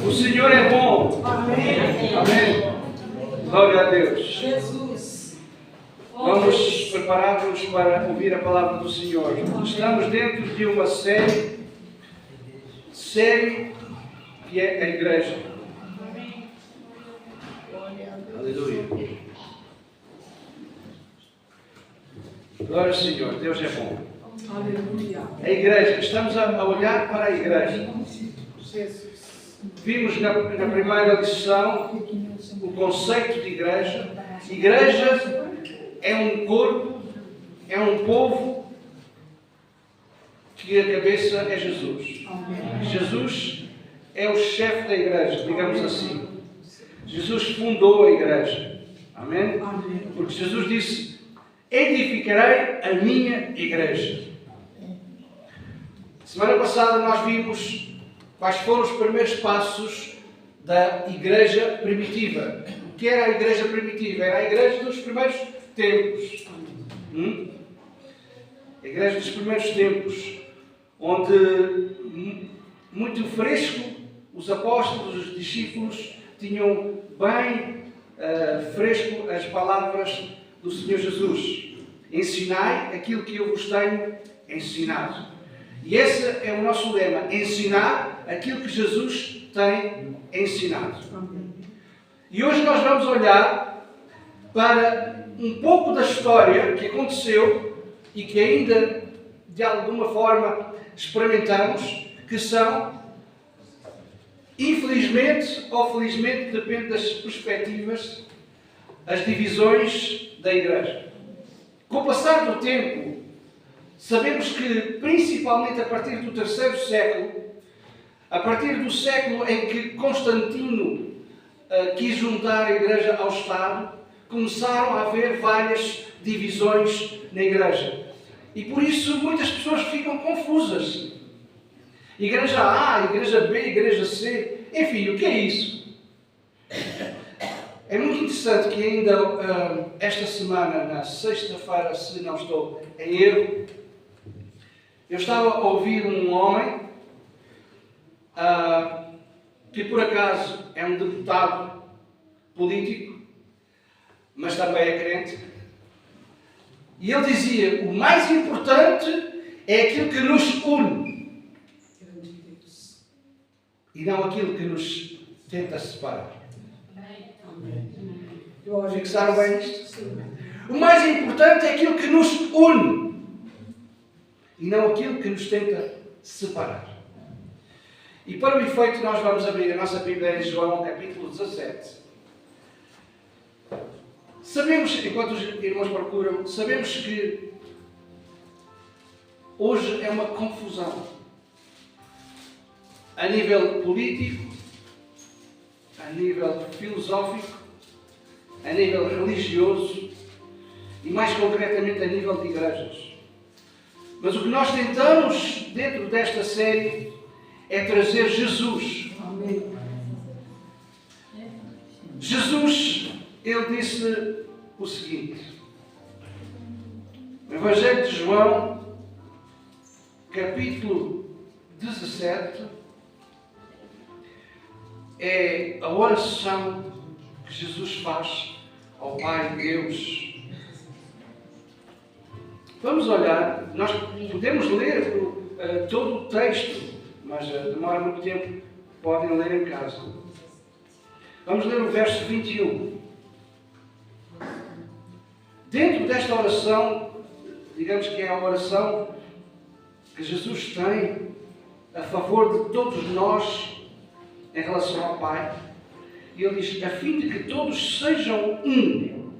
O Senhor é bom. Amém. Amém. Glória a Deus. Jesus. Vamos preparar-nos para ouvir a palavra do Senhor. Estamos dentro de uma série que é a Igreja. Aleluia. Glória ao Senhor. Deus é bom. Aleluia. A Igreja. Estamos a olhar para a Igreja. Jesus. Vimos na primeira lição o conceito de Igreja. Igreja é um corpo, é um povo que a cabeça é Jesus. Jesus é o chefe da Igreja, digamos assim. Jesus fundou a Igreja. Amém? Porque Jesus disse: edificarei a minha Igreja. Semana passada nós vimos quais foram os primeiros passos da Igreja primitiva. O que era a Igreja primitiva? Era a Igreja dos primeiros tempos. A Igreja dos primeiros tempos, onde, muito fresco, os apóstolos, os discípulos, tinham bem fresco as palavras do Senhor Jesus. Ensinai aquilo que eu vos tenho ensinado. E esse é o nosso lema: ensinar aquilo que Jesus tem ensinado. E hoje nós vamos olhar para um pouco da história que aconteceu e que ainda, de alguma forma, experimentamos, que são, infelizmente ou felizmente, depende das perspectivas, as divisões da Igreja. Com o passar do tempo, sabemos que, principalmente a partir do terceiro século, a partir do século em que Constantino quis juntar a Igreja ao Estado, começaram a haver várias divisões na Igreja. E por isso muitas pessoas ficam confusas. Igreja A, Igreja B, Igreja C, enfim, o que é isso? É muito interessante que ainda esta semana, na sexta-feira, se não estou em erro, eu estava a ouvir um homem que por acaso é um deputado político, mas também é crente, e ele dizia: o mais importante é aquilo que nos une e não aquilo que nos tenta separar. Fixaram bem isto? O mais importante é aquilo que nos une e não aquilo que nos tenta separar. E para o efeito, nós vamos abrir a nossa Bíblia em João, capítulo 17. Sabemos, enquanto os irmãos procuram, sabemos que hoje é uma confusão a nível político, a nível filosófico, a nível religioso e, mais concretamente, a nível de igrejas. Mas o que nós tentamos, dentro desta série, é trazer Jesus. Amém. Jesus, ele disse o seguinte, no Evangelho de João, capítulo 17, é a oração que Jesus faz ao Pai Deus. Vamos olhar, nós podemos ler todo o texto, mas demora muito tempo, podem ler em casa. Vamos ler o verso 21. Dentro desta oração, digamos que é a oração que Jesus tem a favor de todos nós em relação ao Pai. E ele diz: a fim de que todos sejam um.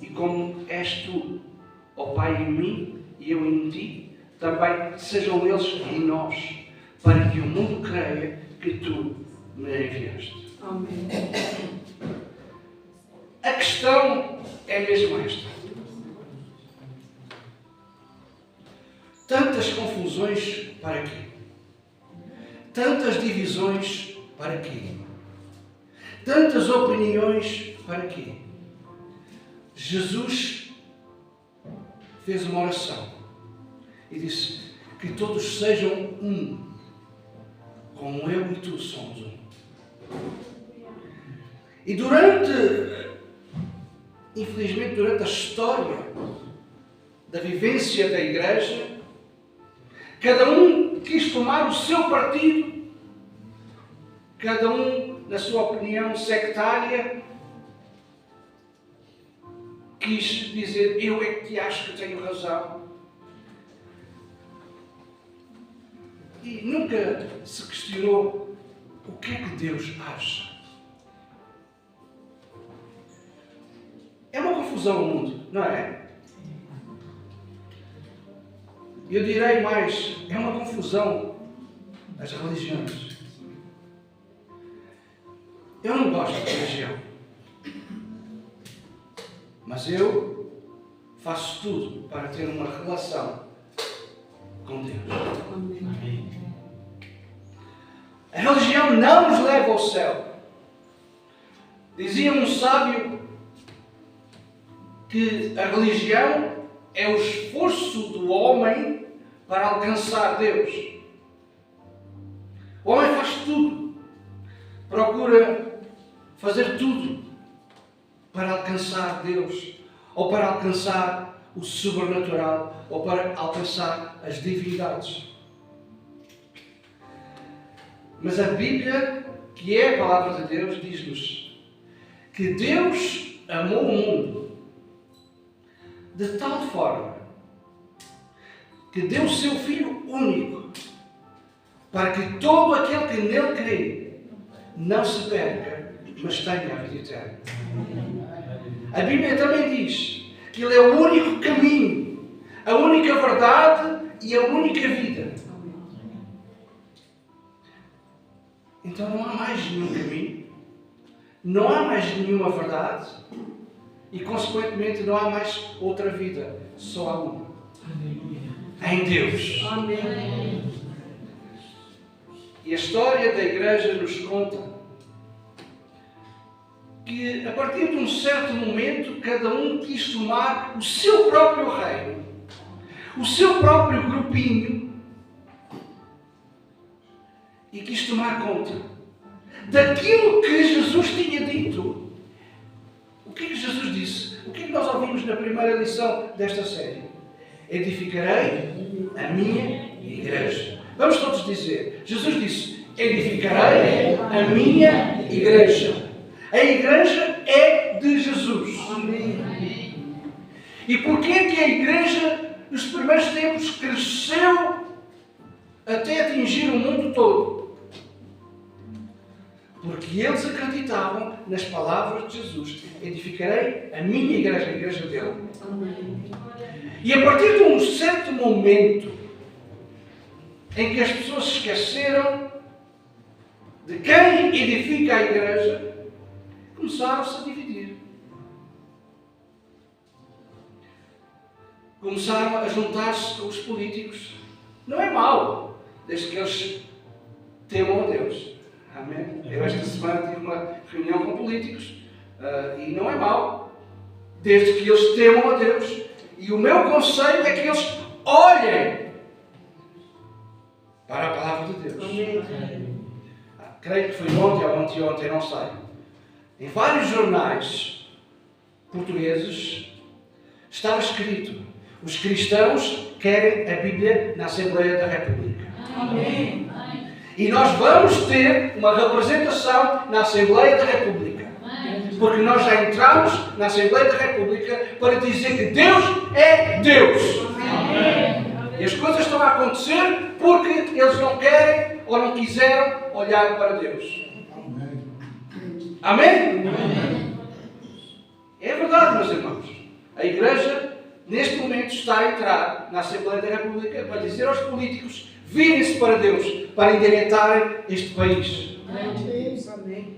E como és tu, ó Pai, em mim e eu em ti, também sejam eles em nós, para que o mundo creia que tu me enviaste. Amém. A questão é mesmo esta. Tantas confusões para quê? Tantas divisões para quê? Tantas opiniões para quê? Jesus fez uma oração e disse que todos sejam um, como eu e tu somos um. E infelizmente, durante a história da vivência da Igreja, cada um quis tomar o seu partido, cada um, na sua opinião sectária, quis dizer: eu é que acho que tenho razão. E nunca se questionou o que é que Deus acha. É uma confusão o mundo, não é? Eu direi mais, é uma confusão as religiões. Eu não gosto de religião. Mas eu faço tudo para ter uma relação com Deus. Amém. A religião não nos leva ao céu. Dizia um sábio que a religião é o esforço do homem para alcançar Deus. O homem faz tudo, procura fazer tudo para alcançar Deus, ou para alcançar o sobrenatural, ou para alcançar as divindades. Mas a Bíblia, que é a palavra de Deus, diz-nos que Deus amou o mundo de tal forma que deu o seu Filho único para que todo aquele que nele crê não se perca, mas tenha a vida eterna. A Bíblia também diz que Ele é o único caminho, a única verdade e a única vida. Então não há mais nenhum caminho, não há mais nenhuma verdade e, consequentemente, não há mais outra vida, só há uma. Em Deus. Amém. E a história da Igreja nos conta que, a partir de um certo momento, cada um quis tomar o seu próprio reino, o seu próprio grupinho, e quis tomar conta daquilo que Jesus tinha dito. O que é que Jesus disse? O que é que nós ouvimos na primeira lição desta série? Edificarei a minha igreja. Vamos todos dizer. Jesus disse: edificarei a minha igreja. A igreja é de Jesus. Amém. E porquê que a igreja, nos primeiros tempos, cresceu até atingir o mundo todo? Porque eles acreditavam nas palavras de Jesus. Edificarei a minha igreja, a igreja dele. Amém. E a partir de um certo momento em que as pessoas se esqueceram de quem edifica a igreja, começaram-se a dividir. Começaram a juntar-se com os políticos. Não é mau, desde que eles temam a Deus. Amém? Eu esta semana tive uma reunião com políticos e não é mau, desde que eles temam a Deus. E o meu conselho é que eles olhem para a palavra de Deus. Amém. Creio que foi ontem ou anteontem, não sei. Em vários jornais portugueses estava escrito: os cristãos querem a Bíblia na Assembleia da República. Amém. E nós vamos ter uma representação na Assembleia da República. Porque nós já entramos na Assembleia da República para dizer que Deus é Deus. Amém. E as coisas estão a acontecer porque eles não querem ou não quiseram olhar para Deus. Amém? É verdade, meus irmãos. A Igreja, neste momento, está a entrar na Assembleia da República para dizer aos políticos: virem-se para Deus, para endireitarem este país. Amém.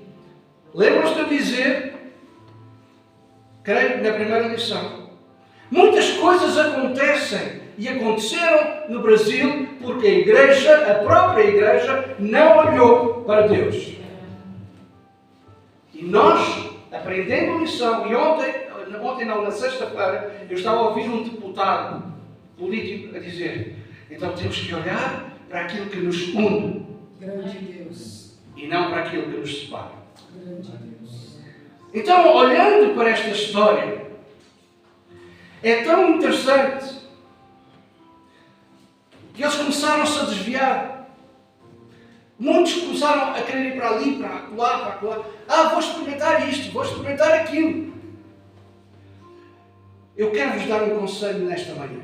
Lembram-se de eu dizer, creio, na primeira lição, muitas coisas acontecem e aconteceram no Brasil porque a Igreja, a própria Igreja, não olhou para Deus. E nós, aprendendo lição, e ontem não, na sexta-feira, eu estava a ouvir um deputado político a dizer: então temos que olhar para aquilo que nos une. Grande Deus. e não para aquilo que nos separa. Grande Deus. Então, olhando para esta história, é tão interessante que eles começaram-se a desviar. Muitos começaram a querer ir para ali, para acolá, para acolá. Ah, vou experimentar isto, vou experimentar aquilo. Eu quero-vos dar um conselho nesta manhã.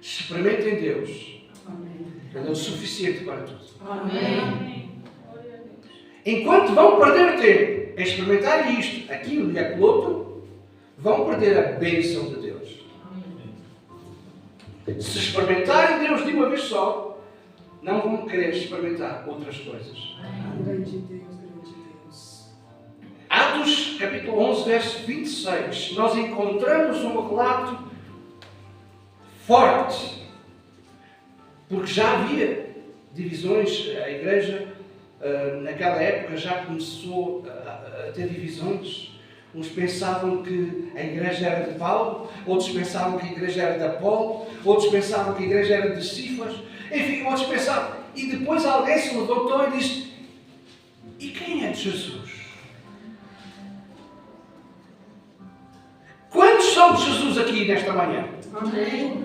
Experimentem Deus. Amém. Ele é o suficiente para tudo. Amém. Enquanto vão perder tempo em experimentar isto, aquilo e aquilo outro, vão perder a bênção de Deus. Se experimentarem Deus de uma vez só, não vão querer experimentar outras coisas. Grande Deus, grande Deus. Atos, capítulo 11, verso 26, nós encontramos um relato forte, porque já havia divisões, a igreja naquela época já começou a ter divisões. Uns pensavam que a igreja era de Paulo, outros pensavam que a igreja era de Apolo, outros pensavam que a igreja era de Cifas, enfim, outros pensavam. E depois alguém se levantou e disse: e quem é de Jesus? Quantos são de Jesus aqui nesta manhã? Amém.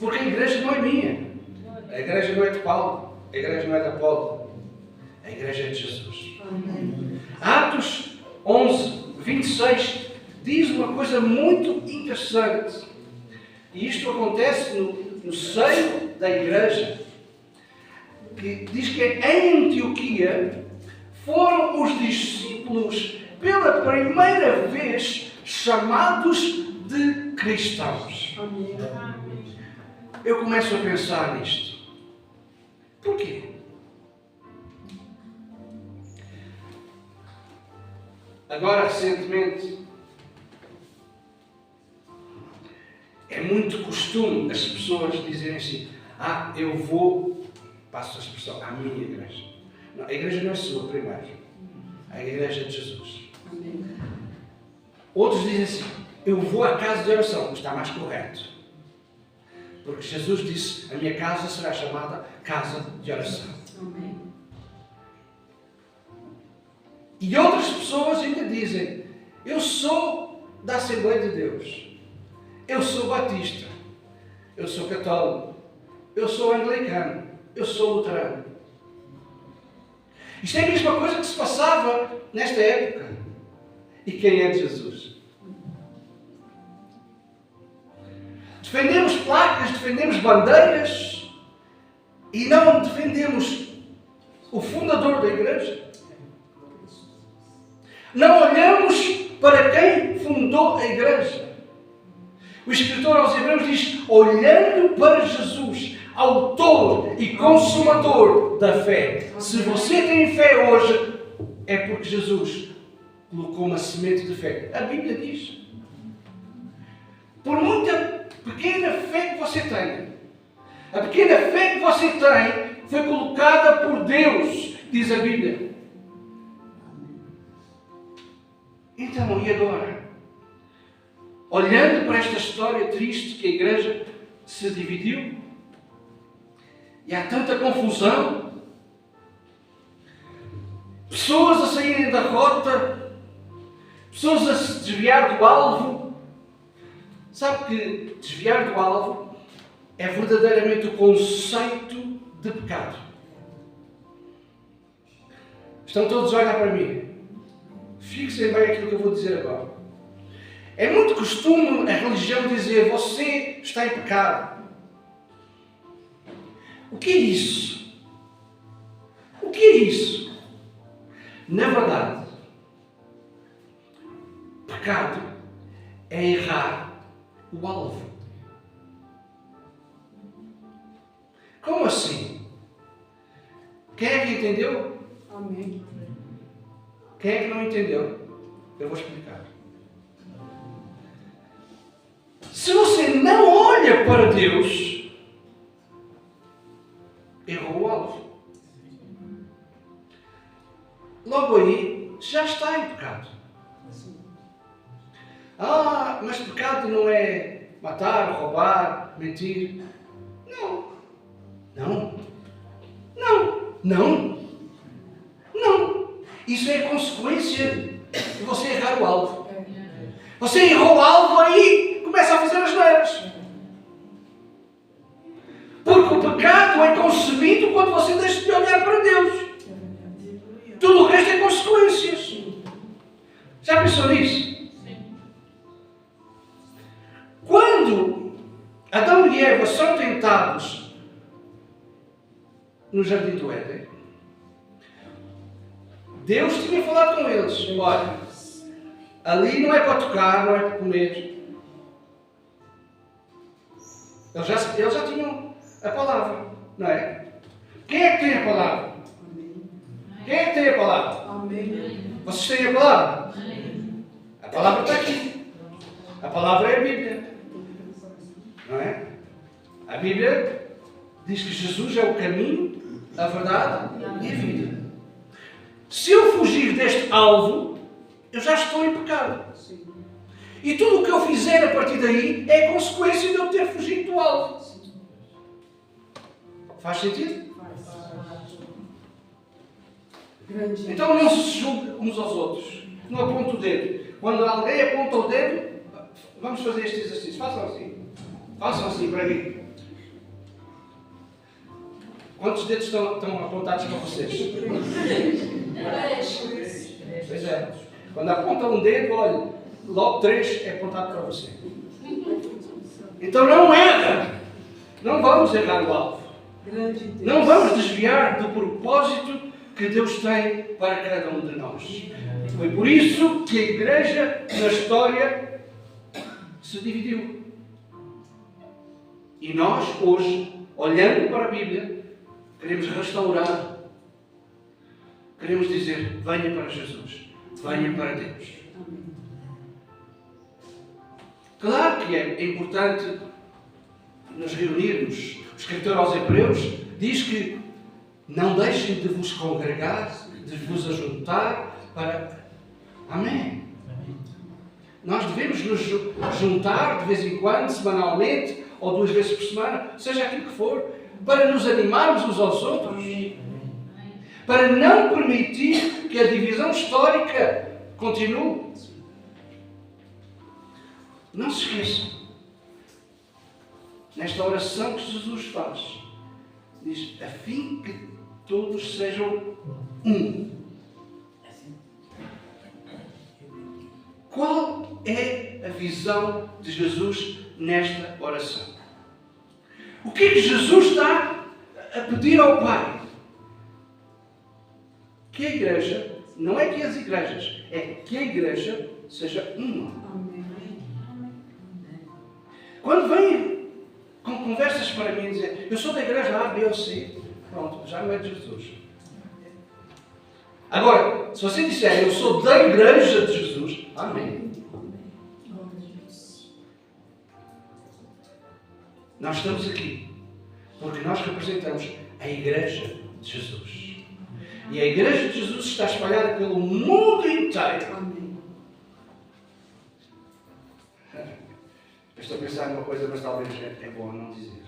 Porque a igreja não é minha, a igreja não é de Paulo, a igreja não é de Apolo, a igreja é de Jesus. Amém. Atos 11, 26 diz uma coisa muito interessante. E isto acontece no seio da igreja. Que diz que em Antioquia foram os discípulos pela primeira vez chamados de cristãos. Amém. Eu começo a pensar nisto. Porquê? Agora, recentemente, é muito costume as pessoas dizerem assim: ah, eu vou, passo a expressão, à minha igreja. Não, a igreja não é sua primeiro. A igreja é de Jesus. Amém. Outros dizem assim: eu vou à casa de oração. Está mais correto. Porque Jesus disse: a minha casa será chamada casa de oração. Amém. E outras pessoas ainda dizem: eu sou da Assembleia de Deus, eu sou batista, eu sou católico, eu sou anglicano, eu sou luterano. Isto é a mesma coisa que se passava nesta época. E quem é de Jesus? Defendemos placas, defendemos bandeiras e não defendemos o fundador da igreja. Não olhamos para quem fundou a igreja. O escritor aos Hebreus diz: olhando para Jesus, autor e consumador da fé. Se você tem fé hoje, é porque Jesus colocou uma semente de fé. A Bíblia diz. Por muita pequena fé que você tenha, a pequena fé que você tem foi colocada por Deus, diz a Bíblia. Então, e agora? Olhando para esta história triste que a igreja se dividiu, e há tanta confusão, pessoas a saírem da rota, pessoas a se desviar do alvo. Sabe que desviar do alvo é verdadeiramente o conceito de pecado. Estão todos a olhar para mim. Fixem bem aquilo que eu vou dizer agora. É muito costume a religião dizer: você está em pecado. O que é isso? O que é isso? Na verdade, pecado é errar o alvo. Como assim? Quem é que entendeu? Amém. Quem é que não entendeu? Eu vou explicar. Se você não olha para Deus, errou o alvo. Logo aí, já está em pecado. Ah, mas pecado não é matar, roubar, mentir. Não. Não. Não. Não. Não. Isso é consequência de você errar o alvo. Você errou o alvo, aí começa a fazer as neiras. Porque o pecado é concebido quando você deixa de olhar para Deus. Tudo o resto é consequências. Já pensou nisso? Quando Adão e Eva são tentados no jardim do Éden, Deus tinha falado com eles: olha, ali não é para tocar, não é para comer. Eles já tinham a palavra, não é? Quem é que tem a palavra? Quem é que tem a palavra? Amém. Vocês têm a palavra? A palavra está aqui. A palavra é a Bíblia. Não é? A Bíblia diz que Jesus é o caminho, a verdade e a vida. Se eu fugir deste alvo, eu já estou em pecado. E tudo o que eu fizer a partir daí é consequência de eu ter fugido do alvo. Faz sentido? Então não se julgue uns aos outros. Não aponte o dedo. Quando alguém aponta o dedo, vamos fazer este exercício. Façam assim. Façam assim para mim. Quantos dedos estão apontados para vocês? Pois é. Quando aponta um dedo, olha, logo 3 é apontado para você. Então não erra. Não vamos errar o alvo. Não vamos desviar do propósito que Deus tem para cada um de nós. Foi por isso que a igreja, na história, se dividiu. E nós, hoje, olhando para a Bíblia, queremos restaurar. Queremos dizer: venha para Jesus. Venha para Deus. Claro que é importante nos reunirmos. O escritor aos Hebreus diz que não deixem de vos congregar, de vos ajuntar para... Amém. Nós devemos nos juntar de vez em quando, semanalmente, ou 2 vezes por semana, seja aquilo que for, para nos animarmos uns aos outros. Para não permitir que a divisão histórica continue. Não se esqueçam. Nesta oração que Jesus faz, diz: a fim que todos sejam um. Qual é a visão de Jesus nesta oração? O que é que Jesus está a pedir ao Pai? Que a igreja, não é que as igrejas, é que a igreja seja uma. Quando vêm com conversas para mim dizer: eu sou da igreja A, B ou C, pronto, já não é de Jesus. Agora, se você disser: eu sou da igreja de Jesus, amém. Nós estamos aqui porque nós representamos a igreja de Jesus. E a igreja de Jesus está espalhada pelo mundo inteiro. Amém. Eu estou a pensar numa coisa, mas talvez é bom não dizer.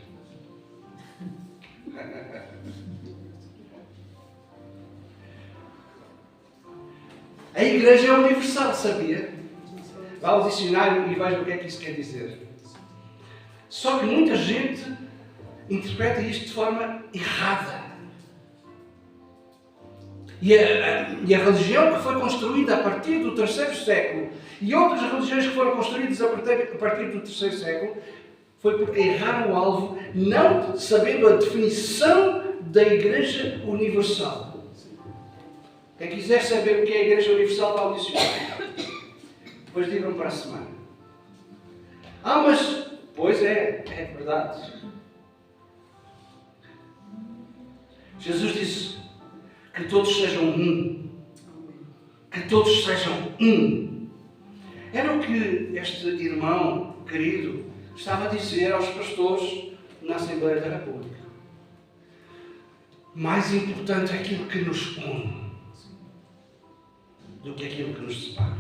A igreja é universal, sabia? Vá ao dicionário e veja o que é que isso quer dizer. Só que muita gente interpreta isto de forma errada. E a religião que foi construída a partir do 3º século e outras religiões que foram construídas a partir do 3º século foi porque erraram o alvo, não sabendo a definição da Igreja Universal. Quem quiser saber o que é a Igreja Universal, vá ao dicionário. Depois digam para a semana. Mas, pois é verdade. Jesus disse que todos sejam um. Que todos sejam um. Era o que este irmão querido estava a dizer aos pastores na Assembleia da República. Mais importante é aquilo que nos une do que aquilo que nos separa.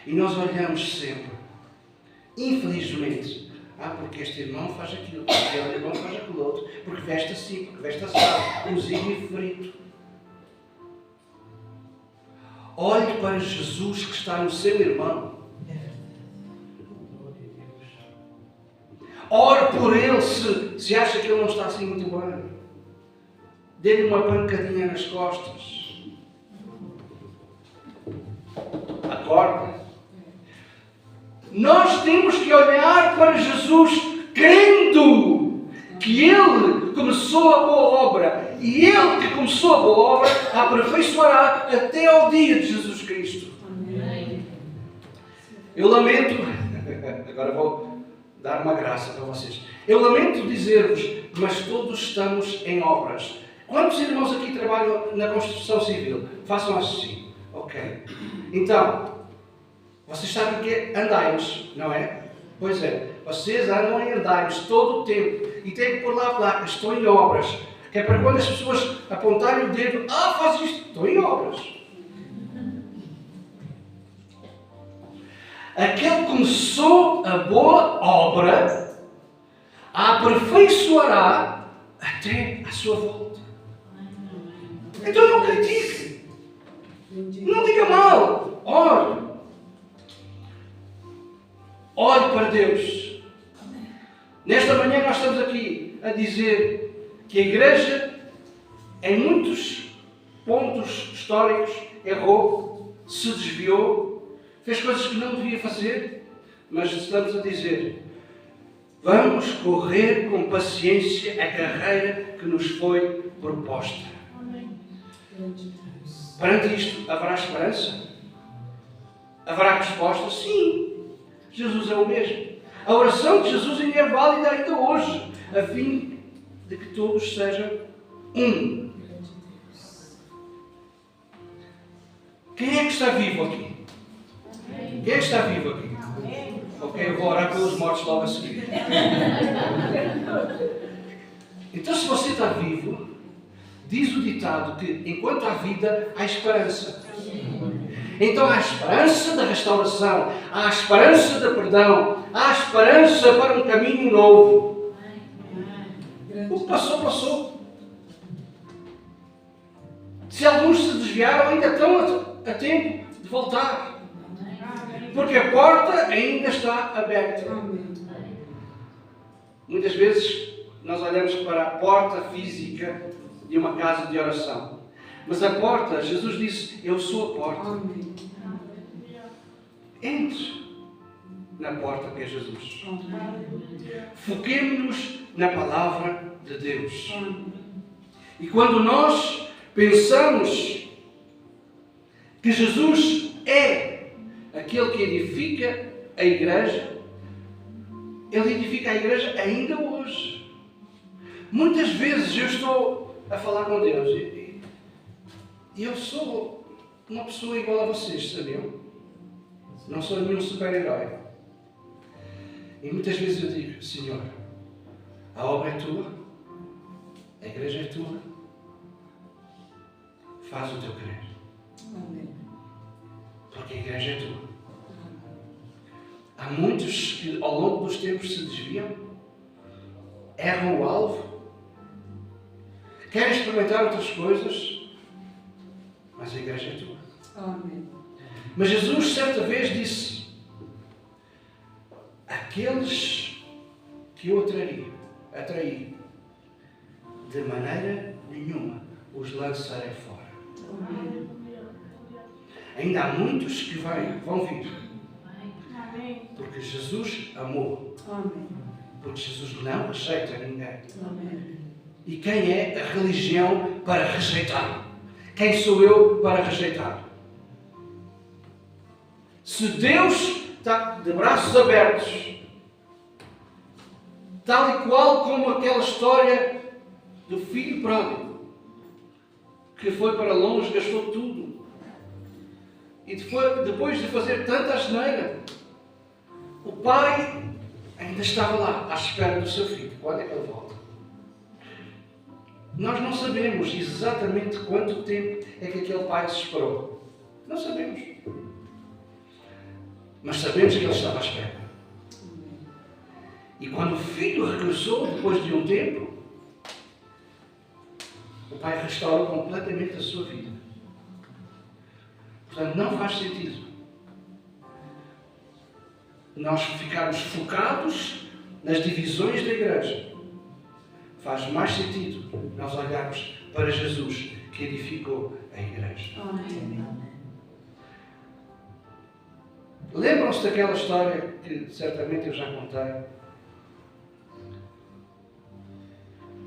E nós olhamos sempre, infelizmente, Porque este irmão faz aquilo, porque aquele irmão faz aquilo outro, porque veste assim, porque veste assim, cozido e frito. Olhe para Jesus que está no seu irmão. Ore por ele se acha que ele não está assim muito bem. Dê-lhe uma pancadinha nas costas. Acorda. Nós temos que olhar para Jesus crendo que Ele começou a boa obra e Ele que começou a boa obra a aperfeiçoará até ao dia de Jesus Cristo. Amém. Eu lamento, agora vou dar uma graça para vocês. Eu lamento dizer-vos, mas todos estamos em obras. Quantos irmãos aqui trabalham na construção civil? Façam assim. Ok. Então, vocês sabem que é andaimes, não é? Pois é. Vocês andam em andaimes todo o tempo e têm que pôr lá a placa, estou em obras. Que é para quando as pessoas apontarem o dedo, faz isto, estou em obras. Aquele que começou a boa obra, a aperfeiçoará até à sua volta. Então não critique. Não diga mal. Olhe para Deus. Nesta manhã nós estamos aqui a dizer que a Igreja, em muitos pontos históricos, errou, se desviou, fez coisas que não devia fazer, mas estamos a dizer: vamos correr com paciência a carreira que nos foi proposta. Perante isto, haverá esperança? Haverá resposta? Sim. Jesus é o mesmo. A oração de Jesus ainda é válida ainda hoje, a fim de que todos sejam um. Quem é que está vivo aqui? Quem é que está vivo aqui? Ok, eu vou orar pelos mortos logo a seguir. Então, se você está vivo, diz o ditado que enquanto há vida, há esperança. Então há esperança da restauração, há esperança da perdão, há esperança para um caminho novo. O que passou, passou. Se alguns se desviaram, ainda estão a tempo de voltar. Porque a porta ainda está aberta. Muitas vezes nós olhamos para a porta física de uma casa de oração. Mas a porta, Jesus disse: eu sou a porta. Entre na porta que é Jesus. Foquemo-nos na palavra de Deus. E quando nós pensamos que Jesus é aquele que edifica a igreja, Ele edifica a igreja ainda hoje. Muitas vezes eu estou a falar com Deus e eu sou uma pessoa igual a vocês, sabiam? Não sou nenhum super-herói. E muitas vezes eu digo: Senhor, a obra é tua, a igreja é tua, faz o teu querer. Porque a igreja é tua. Há muitos que ao longo dos tempos se desviam, erram o alvo, querem experimentar outras coisas, mas a igreja é tua. Amém. Mas Jesus certa vez disse: aqueles que eu atraí, de maneira nenhuma os lançarei fora. Amém. Ainda há muitos que vão vir. Porque Jesus amou. Amém. Porque Jesus não rejeita ninguém. Amém. E quem é a religião para rejeitar? Quem sou eu para rejeitar? Se Deus está de braços abertos, tal e qual como aquela história do filho pródigo, que foi para longe, gastou tudo, e depois de fazer tanta asneira, o pai ainda estava lá, à espera do seu filho. Quando é que ele volta? Nós não sabemos exatamente quanto tempo é que aquele pai se esperou. Não sabemos. Mas sabemos que ele estava à espera. E quando o filho regressou, depois de um tempo, o pai restaurou completamente a sua vida. Portanto, não faz sentido nós ficarmos focados nas divisões da igreja. Faz mais sentido nós olharmos para Jesus, que edificou a igreja. Amém. Lembram-se daquela história que certamente eu já contei?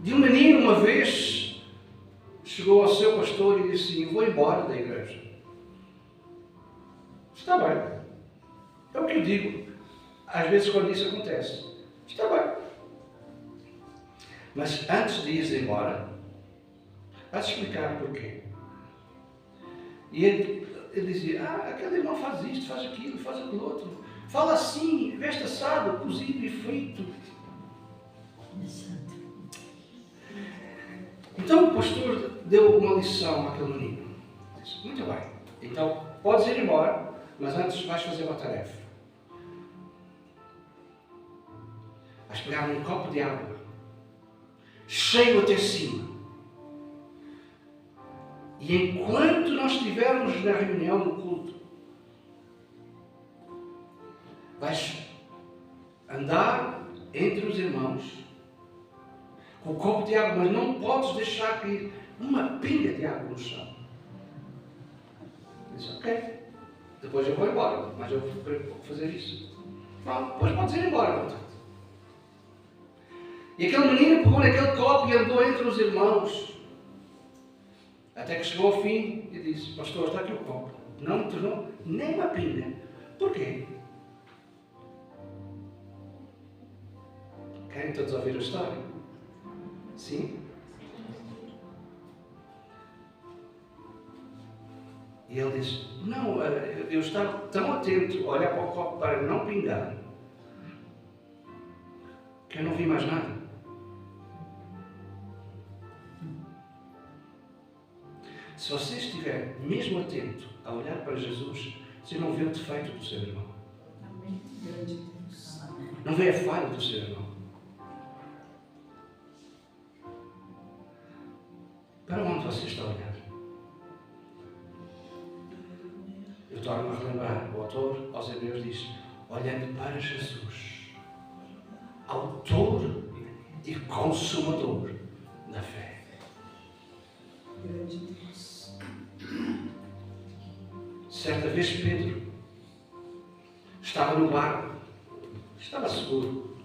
De um menino, uma vez, chegou ao seu pastor e disse assim: vou embora da igreja. Está bem. É o que eu digo. Às vezes quando isso acontece. Está bem. Mas antes de ir embora, há de explicar porquê. E ele dizia: aquele irmão faz isto, faz aquilo, faz aquilo outro. Fala assim, veste assado, cozido e frito. Então o pastor deu uma lição àquele menino. Disse: muito bem, então podes ir embora, mas antes vais fazer uma tarefa. Vais pegar um copo de água, cheio até cima. E enquanto nós estivermos na reunião, no culto, vais andar entre os irmãos com o copo de água, mas não podes deixar cair uma pinga de água no chão. Diz: ok, depois eu vou embora, mas eu vou fazer isso. Pronto, depois podes ir embora, portanto. E aquele menino pegou naquele copo e andou entre os irmãos. Até que chegou ao fim e disse: pastor, está aqui o copo. Não me tornou nem uma pinga. Porquê? Querem todos ouvir a história? Sim? E ele disse: não, eu estava tão atento a olhar para o copo para não pingar, que eu não vi mais nada. Se você estiver mesmo atento a olhar para Jesus, você não vê o defeito do seu irmão. Não vê a falha do seu irmão. Para onde você está a olhar? Eu torno a relembrar, o autor aos Hebreus diz: olhando para Jesus, autor e consumador da fé. Certa vez Pedro estava no barco, estava seguro,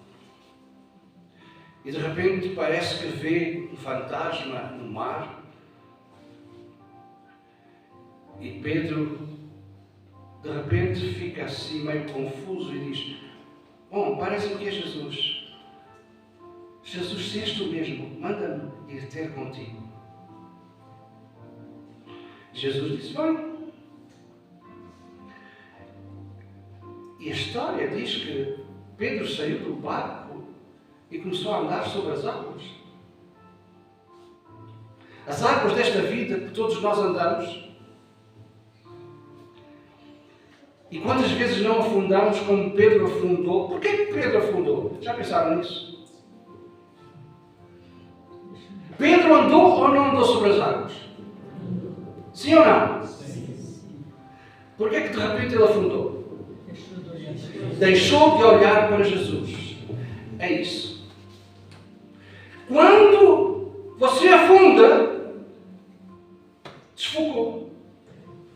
e de repente parece que vê um fantasma no mar, e Pedro de repente fica assim meio confuso e diz: bom, parece-me que é Jesus. Jesus, se és tu mesmo, manda-me ir ter contigo. Jesus disse: vai. E a história diz que Pedro saiu do barco e começou a andar sobre as águas. As águas desta vida que todos nós andamos. E quantas vezes não afundamos como Pedro afundou? Porquê que Pedro afundou? Já pensaram nisso? Pedro andou ou não andou sobre as águas? Sim ou não? Porquê que de repente ele afundou? Deixou de olhar para Jesus. É isso. Quando você afunda, desfocou,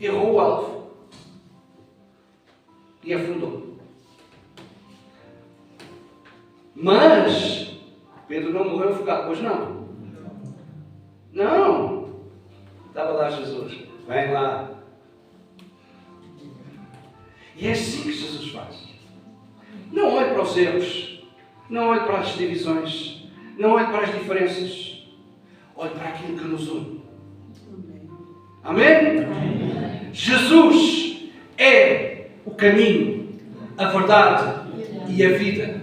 errou o alvo e afundou. Mas Pedro não morreu afogado, pois não? Não. Estava lá Jesus. Vem lá. E é assim que Jesus faz. Não olhe para os erros, não olhe para as divisões, não olhe para as diferenças. Olhe para aquilo que nos une. Amém? Amém? Jesus é o caminho, a verdade e a vida.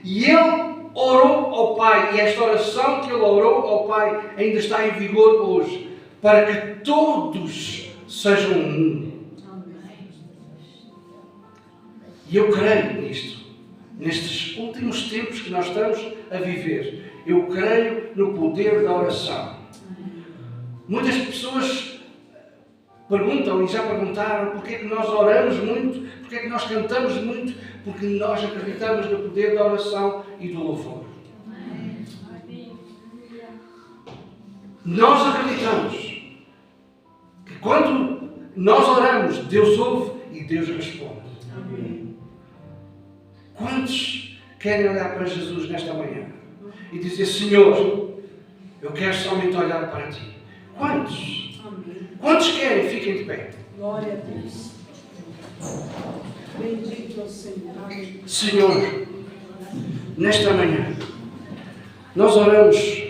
E Ele orou ao Pai, e esta oração que Ele orou ao Pai ainda está em vigor hoje, para que todos sejam um. E eu creio nisto. nestes últimos tempos que nós estamos a viver. Eu creio no poder da oração. Muitas pessoas perguntam e já perguntaram porque é que nós oramos muito, porque é que nós cantamos muito, porque nós acreditamos no poder da oração e do louvor. Nós acreditamos que quando nós oramos, Deus ouve e Deus responde. Quantos querem olhar para Jesus nesta manhã e dizer: Senhor, eu quero somente olhar para Ti? Quantos? Quantos querem? Fiquem de pé. Glória a Deus. Bendito é o Senhor. Amém. Senhor, nesta manhã, nós oramos